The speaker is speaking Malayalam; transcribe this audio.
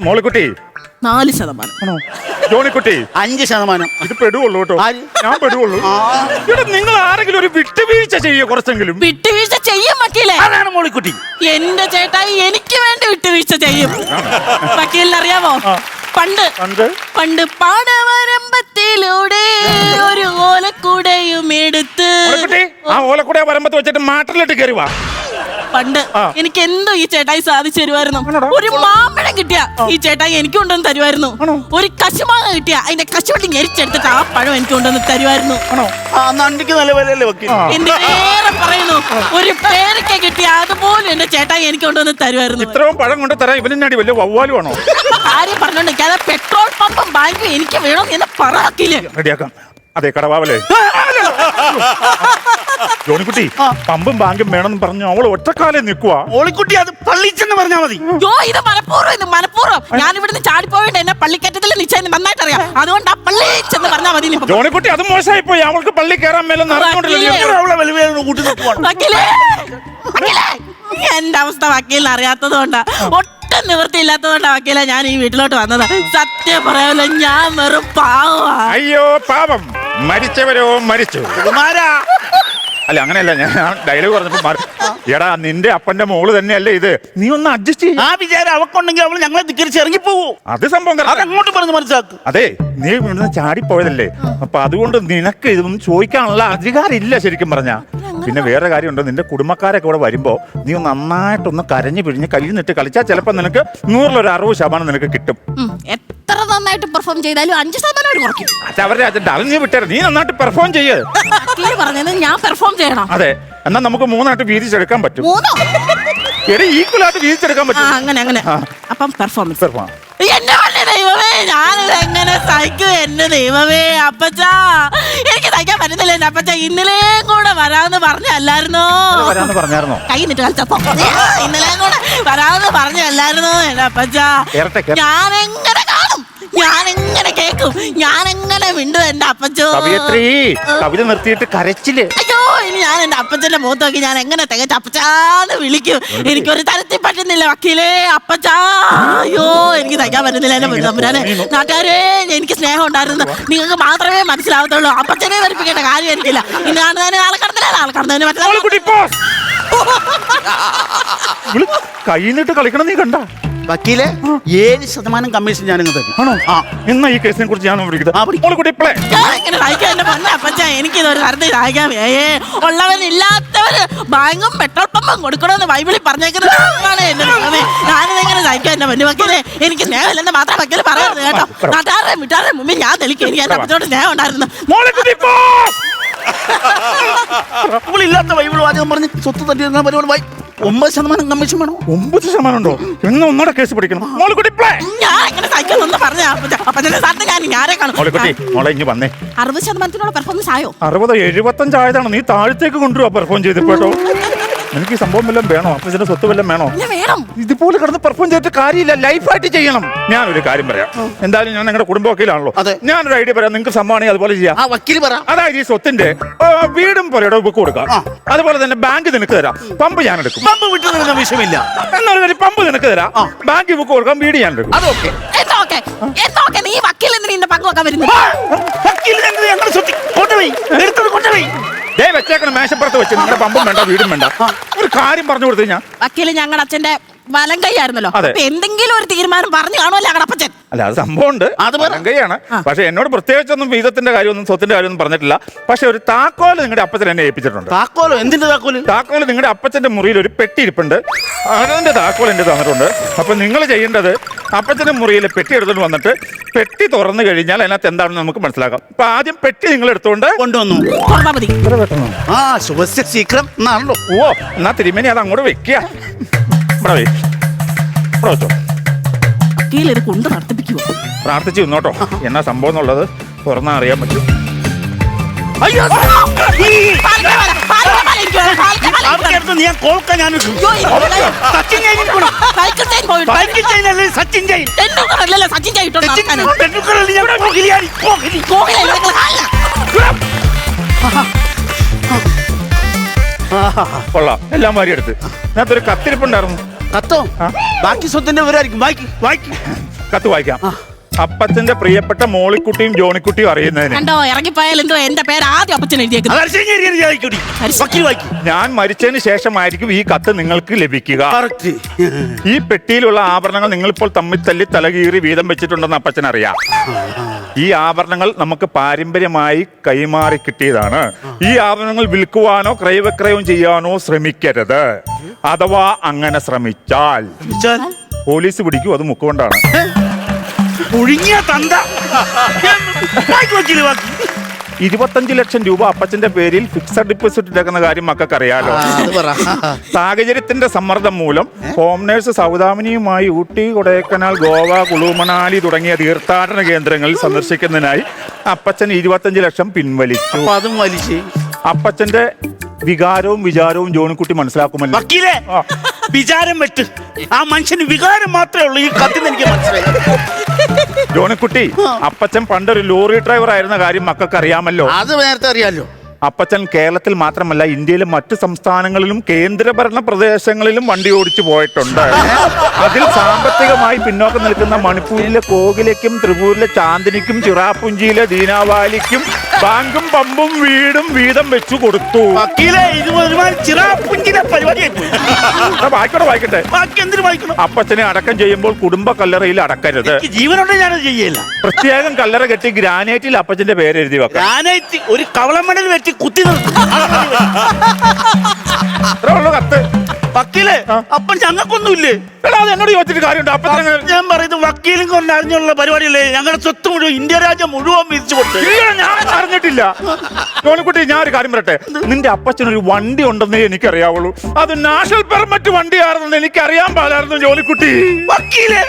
മോളിക്കുട്ടി 4%. ജോണിക്കുട്ടി 5%. ഇത് പെടുവുള്ളൂ കേട്ടോ. ഞാൻ പെടുവുള്ളൂ. നിങ്ങൾ ആരെങ്കിലും ഒരു വിട്ടുവീഴ്ച ചെയ്യ കുറച്ചെങ്കിലും. വിട്ടുവീഴ്ച ചെയ്യും വക്കീലെ. അതാണ് മോളിക്കുട്ടി. എന്റെ ചേട്ടായി എനിക്ക് വേണ്ടി വിട്ടുവീഴ്ച ചെയ്യും. വക്കീലിന് അറിയാമോ, പണ്ട് പാടവരമ്പത്തിലൂടെ ഒരു ഓലക്കൂടയും എടുത്ത് ആ ഓലക്കൂട വരമ്പത്ത് വെച്ചിട്ട് മാട്ടറിലിട്ട് കയറുവാ. പണ്ട് എനിക്ക് എന്തോ ഈ ചേട്ടായി സാധിച്ചു തരുമായിരുന്നു. ഒരു മാമ്പഴം കിട്ടിയ ഈ ചേട്ടായി എനിക്ക് കൊണ്ടുവന്ന് തരുമായിരുന്നു. ഒരു കശുമാങ്ങ കിട്ടിയ അതിന്റെ കശുവട്ടി ഞെരിച്ചെടുത്തിട്ട് ആ പഴം എനിക്ക് കൊണ്ടുവന്ന് തരുമായിരുന്നു. എന്തിനേറെ പറയുന്നു, ഒരു പേരക്ക കിട്ടിയ അതുപോലെ എന്റെ ചേട്ടായി എനിക്ക് കൊണ്ടുവന്ന് തരുമായിരുന്നു. ഇത്രയും പഴം കൊണ്ട് തരാൻ ഇവനാടി വലിയ വവ്വാലുമാണോ? കാര്യം പറഞ്ഞോണ്ടിരിക്കാതെ പെട്രോൾ പമ്പും ബാങ്കും എനിക്ക് വേണം എന്ന് പറക്കില്ലേ. റെഡിയാക്കാം. അതെ കടവാവലേ ജോണിക്കുട്ടി, പമ്പും ബാങ്കും വേണമെന്ന് പറഞ്ഞു അവൾ ഒറ്റക്കാലേ നിൽക്കുവാ. മോളിക്കുട്ടി അത് പള്ളിച്ചെന്ന് പറഞ്ഞാ മതി. ഇത് മനഃപൂർവ്വം ഞാൻ ഇവിടുന്ന് ചാടിപ്പോയിട്ട് എന്നെ പള്ളിക്കറ്റത്തിൽ നിശ്ചയം നന്നായിട്ട് അറിയാം. അതുകൊണ്ട് ആ പള്ളിച്ചെന്ന് പറഞ്ഞാൽ മതി. ജോണിക്കുട്ടി അത് മോശമായി പോയി. അവൾക്ക് പള്ളി കയറാൻ മേലെന്ന് എന്റെ അവസ്ഥ വക്കീലിന് അറിയാത്തത് കൊണ്ടാ, ഒട്ടും നിവൃത്തിയില്ലാത്തതുകൊണ്ടാ വക്കീല ഞാൻ ഈ വീട്ടിലോട്ട് വന്നത്. സത്യം പറയാമല്ലോ, ഞാൻ വെറും പാവാ. അയ്യോ പാപം, മരിച്ചവരോ മരിച്ചു. അല്ല അങ്ങനെയല്ല, ഞാൻ ഡയലോഗ് പറഞ്ഞപ്പോ എടാ നിന്റെ അപ്പന്റെ മോള് തന്നെയല്ലേ ഇത്, നീ ഒന്ന് അഡ്ജസ്റ്റ് ചെയ്യും. ആ വിചാരം അവക്കുണ്ടെങ്കിൽ അവള് ഞങ്ങളെ ധിക്കരിച്ച് ഇറങ്ങിപ്പോവൂ. അത് സംഭവം അങ്ങോട്ട് പറഞ്ഞ് മനസ്സിലാക്കും. അതെ, നീ ഇവിടുന്ന് ചാടിപ്പോയതല്ലേ, അപ്പൊ അതുകൊണ്ട് നിനക്ക് ഇതൊന്നും ചോദിക്കാനുള്ള അധികാരം ഇല്ല ശരിക്കും പറഞ്ഞാ. പിന്നെ വേറെ കാര്യമുണ്ട്, നിന്റെ കുടുംബക്കാരൊക്കെ ഇവിടെ വരുമ്പോ നീ നന്നായിട്ടൊന്ന് കരഞ്ഞു പിഴിഞ്ഞ് കയ്യിൽ കളിച്ചാൽ ചിലപ്പോ നിനക്ക് 100% നിനക്ക് കിട്ടും. എത്ര നന്നായിട്ട് പെർഫോം ചെയ്താലും 5% കുറയ്ക്കും. അത് അവരുടെ അത് നീ വിട്ടേ, നീ നന്നായിട്ട് പെർഫോം ചെയ്യ്. പറഞ്ഞത് ഞാൻ പെർഫോം ചെയ്യണം. അതെ, എന്നാ നമുക്ക് 3 വീതിച്ചെടുക്കാൻ പറ്റും. ഈക്വൽ ആയിട്ട് വീതിച്ചെടുക്കാൻ പറ്റും. അങ്ങനെ അപ്പം പെർഫോമൻസ്. എന്റെ ദൈവമേ, ഞാനിത് എങ്ങനെ സഹിക്കും? എന്റെ ദൈവമേ അപ്പച്ചാ, എനിക്ക് സഹിക്കാൻ പറ്റുന്നില്ല. എന്റെ അപ്പച്ച ഇന്നലെയും കൂടെ വരാന്ന് പറഞ്ഞല്ലായിരുന്നോ? കൈ നിട്ട് കളിച്ചപ്പോ ഇന്നലെയും കൂടെ വരാന്ന് പറഞ്ഞല്ലായിരുന്നോ എന്റെ അപ്പച്ചാ? ഞാനെങ്ങനെ കാണും, ഞാനെങ്ങനെ കേക്കും, ഞാനെങ്ങനെ മിണ്ടും എന്റെ അപ്പച്ചോ? കവിത നിർത്തിയിട്ട് കരച്ചില്. അയ്യോ, ഇനി ഞാൻ എന്റെ അപ്പച്ചന്റെ മുഖത്ത് നോക്കി ഞാൻ എങ്ങനെ തികച്ച അപ്പച്ചാന്ന് വിളിക്കും? എനിക്കൊരു തരത്തിൽ പറ്റുന്നില്ല വക്കീലേ, അപ്പച്ചാ. അയ്യോ, എനിക്ക് തയ്ക്കാൻ പറ്റുന്നില്ല എന്റെ തമ്പുരാനെ. നാട്ടുകാരെ, എനിക്ക് സ്നേഹം ഉണ്ടായിരുന്നു, നിങ്ങൾക്ക് മാത്രമേ മനസ്സിലാവത്തുള്ളൂ. അപ്പച്ചനെ വരിപ്പിക്കേണ്ട കാര്യം എനിക്കില്ല. ഇന്ന് കാണുന്നതിന് ആളെ കടന്നതിന് മറ്റേ കൈന്നിട്ട് കളിക്കണം. നീ കണ്ട വക്കീലെ 7% കമ്മീഷൻ ഞാനിങ്ങ് തരും. ആണോ? എന്നാ ഈ കേസിനെ കുറിച്ച് ഞാൻ എനിക്കിതൊരു തരത്തിൽ സഹായിക്കാൻ വേയേ. ഉള്ളവനില്ലാത്തവര് ബാങ്കും പെട്രോൾ പമ്പും കൊടുക്കണമെന്ന് ബൈബിളിൽ പറഞ്ഞേക്കുന്നത് എന്റെ ദൈവമേ. ഞാനിതെങ്ങനെ സഹിക്കാൻ എന്റെ പൊന്നു വക്കീലെ? എനിക്ക് സ്നേഹമില്ലെന്ന് മാത്രം വക്കീല് പറയരുത് കേട്ടോ. നാട്ടുകാരുടെ മിട്ടാരുടെ മുമ്പിൽ ഞാൻ തെളിക്കും എനിക്ക് എന്റെ അപ്പച്ചോട് സ്നേഹം ഉണ്ടായിരുന്നു. ഇല്ലാത്ത ബൈബിൾ വാചകം പറഞ്ഞ് സ്വത്ത് തട്ടിയിരുന്ന പരിപാടി 9% കമ്മീഷൻ വേണം. 9% ഉണ്ടോ? എന്ന് ഒന്നോടെ കേസ് പിടിക്കണം. ഞാൻ എങ്ങനെ സഹിക്കുമെന്ന് പറഞ്ഞ അപ്പച്ചന്റെ സാറിന് ഞാൻ ഞാനെ കാണും. 60% പെർഫോമൻസ് ആയോ? 60-75 ആയതാണ്. നീ താഴത്തേക്ക് കൊണ്ടുപോവാ പെർഫോം ചെയ്തിട്ടോ. എനിക്ക് ഈ സംഭവം വല്ലതും വേണോ? അപ്പച്ചന്റെ സ്വത്ത് വല്ലതും വേണോ? ഇതുപോലെ കിടന്ന് പെർഫോം ചെയ്തിട്ട് കാര്യമില്ല, ലൈഫായിട്ട് ചെയ്യണം. ഞാനൊരു കാര്യം പറയാം. എന്തായാലും ഞാൻ നിങ്ങളുടെ കുടുംബ വക്കീലാണല്ലോ, ഞാനൊരു ഐഡിയ പറയാം. നിങ്ങൾക്ക് സംഭവമാണെങ്കിൽ അതുപോലെ ചെയ്യാം. അതായത് ഈ സ്വത്തിന്റെ വീടും പുരയുടെ ബുക്ക് കൊടുക്കാം. അതുപോലെ തന്നെ ബാങ്ക് നിനക്ക് തരാം, പമ്പ് ഞാൻ എടുക്കും. പമ്പ് വിട്ടു വിഷയമില്ല. എന്നാലും പമ്പ് നിനക്ക് തരാം, ബാങ്ക് ബുക്ക് കൊടുക്കാം, വീട് ഞാൻ എടുക്കും. നീ വക്കീൽ എന്തിനാ പങ്ക് വെക്കാൻ വരുന്നത്? വെച്ചേക്കണം മേശപ്പുറത്ത് വെച്ച്. നിങ്ങളുടെ പമ്പും വേണ്ട വീടും വേണ്ട. ഒരു കാര്യം പറഞ്ഞു കൊടുത്തു ഞാൻ. വക്കീല് ഞങ്ങളുടെ അച്ഛന്റെ വലം കൈയായിരുന്നല്ലോ, എന്തെങ്കിലും ഒരു തീരുമാനം പറഞ്ഞു കാണുമല്ലോ ഞങ്ങളുടെ അപ്പച്ചൻ. അല്ല, അത് സംഭവമുണ്ട്, അത് വലം കൈയാണ്. പക്ഷെ എന്നോട് പ്രത്യേകിച്ചൊന്നും വീതത്തിന്റെ കാര്യമൊന്നും സ്വത്തിന്റെ കാര്യമൊന്നും പറഞ്ഞിട്ടില്ല. പക്ഷെ ഒരു താക്കോല് നിങ്ങളുടെ അപ്പച്ചൻ എന്നെ ഏൽപ്പിച്ചിട്ടുണ്ട്. താക്കോലോ? എന്തിന്റെ താക്കോല്? താക്കോല് നിങ്ങളുടെ അപ്പച്ചന്റെ മുറിയിൽ ഒരു പെട്ടി ഇരിപ്പുണ്ട്, അതിന്റെ താക്കോൽ എന്റെ തന്നിട്ടുണ്ട്. അപ്പൊ നിങ്ങൾ ചെയ്യേണ്ടത് അപ്പച്ചന്റെ മുറിയിൽ പെട്ടി എടുത്തോണ്ട് വന്നിട്ട് പെട്ടി തുറന്നു കഴിഞ്ഞാൽ അതിനകത്ത് എന്താണെന്ന് നമുക്ക് മനസ്സിലാക്കാം. അപ്പൊ ആദ്യം പെട്ടി നിങ്ങൾ എടുത്തോണ്ട് കൊണ്ടുവന്നു. ഓ, എന്നാ തിരുമേനി അത് അങ്ങോട്ട് വെക്കുക. പ്രാർത്ഥിച്ചു നിന്നോട്ടോ. എന്നാ സംഭവം എന്നുള്ളത് തുറന്നാ അറിയാൻ പറ്റും. കൊള്ളാം, എല്ലാം മാറി എടുത്ത്. അതിനകത്തൊരു കത്തിരിപ്പുണ്ടായിരുന്നു, കത്തോ ആ. ബാക്കി സ്വത്തിന്റെ വിവരമായിരിക്കും. വായിക്കും കത്ത് വായിക്കാം. അപ്പച്ചന്റെ പ്രിയപ്പെട്ട മോളിക്കുട്ടിയും ജോണിക്കുട്ടിയും അറിയുന്നതിന് കണ്ടോ ഇറങ്ങിപ്പോയാൽ എന്തോ എന്റെ പേര് ആദ്യം അപ്പച്ചൻ എഴുതിയേക്കുന്നു. ഞാൻ മരിച്ചതിന് ശേഷമായിരിക്കും ഈ കത്ത് നിങ്ങൾക്ക് ലഭിക്കുക. കറക്റ്റ്. ഈ പെട്ടിയിലുള്ള ആഭരണങ്ങൾ നിങ്ങളിപ്പോൾ തമ്മിൽ തല്ലി തലകീറി വീതം വെച്ചിട്ടുണ്ടെന്ന് അപ്പച്ചൻ അറിയാം. ഈ ആഭരണങ്ങൾ നമുക്ക് പാരമ്പര്യമായി കൈമാറി കിട്ടിയതാണ്. ഈ ആഭരണങ്ങൾ വിൽക്കുവാനോ ക്രയവിക്രയം ചെയ്യാനോ ശ്രമിക്കരുത്. അഥവാ അങ്ങനെ ശ്രമിച്ചാൽ പോലീസ് പിടിക്കും. അത് മുക്കുകൊണ്ടാണ്. ഒഴുങ്ങിയ തന്ത. 25 ലക്ഷം രൂപ അപ്പച്ചന്റെ പേരിൽ ഫിക്സഡ് ഡിപ്പോസിറ്റ് ഇട്ടേക്കുന്ന കാര്യം മക്കൾക്ക് അറിയാലോ. സാഹചര്യത്തിന്റെ സമ്മർദ്ദം മൂലം ഹോം നേഴ്സ് സൗദാമിനിയുമായി ഊട്ടി, കൊടൈക്കനാൽ, ഗോവ, കുളു മണാലി തുടങ്ങിയ തീർത്ഥാടന കേന്ദ്രങ്ങളിൽ സന്ദർശിക്കുന്നതിനായി അപ്പച്ചൻ 25 ലക്ഷം പിൻവലിച്ചു. അതും വലിച്ച് അപ്പച്ചന്റെ വികാരവും വിചാരവും ജോണിക്കുട്ടി മനസ്സിലാക്കുമല്ലോ. വക്കീലേ, വിചാരം വെട്ട്. ആ മനുഷ്യന് വികാരം മാത്രമേ ഉള്ളൂ. ഈ കത്തിന് എനിക്ക് മനസ്സിലായി. ജോണിക്കുട്ടി, അപ്പച്ചൻ പണ്ടൊരു ലോറി ഡ്രൈവർ ആയിരുന്ന കാര്യം മക്കൾക്ക് അറിയാമല്ലോ. അത് നേരത്തെ അറിയാലോ. അപ്പച്ചൻ കേരളത്തിൽ മാത്രമല്ല ഇന്ത്യയിലെ മറ്റു സംസ്ഥാനങ്ങളിലും കേന്ദ്രഭരണ പ്രദേശങ്ങളിലും വണ്ടി ഓടിച്ചു പോയിട്ടുണ്ട്. അതിൽ സാമ്പത്തികമായി പിന്നോക്കം നിൽക്കുന്ന മണിപ്പൂരിലെ കോകിലയ്ക്കും ത്രിപുരയിലെ ചാന്ദിനിക്കും ചിറാപുഞ്ചിയിലെ ദീനാവാലിക്കും ബാങ്കും പമ്പും വീടും വീതം വെച്ചു കൊടുത്തു. വായിക്കട്ടെ. അപ്പച്ചനെ അടക്കം ചെയ്യുമ്പോൾ കുടുംബ കല്ലറയിൽ അടക്കരുത്. ജീവനോടെ ഞാനത് ചെയ്യില്ല. പ്രത്യേകം കല്ലറ കെട്ടി ഗ്രാനൈറ്റിൽ അപ്പച്ചന്റെ പേര് എഴുതി വെക്കാം. ഗ്രാനൈറ്റ് ഒരു കവളമണൽ വെച്ച് കുത്തി കത്ത്. വക്കീലേ, അപ്പം ഞങ്ങൾക്കൊന്നുമില്ലേ? എന്നോട് ചോദിച്ചിട്ട് കാര്യമുണ്ട്. അപ്പൊ ഞാൻ പറയുന്നത് വക്കീലും കൊണ്ട് അറിഞ്ഞുള്ള പരിപാടിയല്ലേ? ഞങ്ങളുടെ സ്വത്ത് മുഴുവൻ ഇന്ത്യ രാജ്യം മുഴുവൻ വിരിച്ചു കൊടുത്തു. ഞാൻ അറിഞ്ഞിട്ടില്ല. ജോണിക്കുട്ടി, ഞാൻ ഒരു കാര്യം പറയട്ടെ. നിന്റെ അപ്പച്ചനൊരു വണ്ടി ഉണ്ടെന്നേ എനിക്കറിയാവുള്ളൂ. അത് നാഷണൽ പെർമിറ്റ് വണ്ടിയാണെന്ന് എനിക്കറിയാൻ പാടായിരുന്നു ജോണിക്കുട്ടി. വക്കീലേ,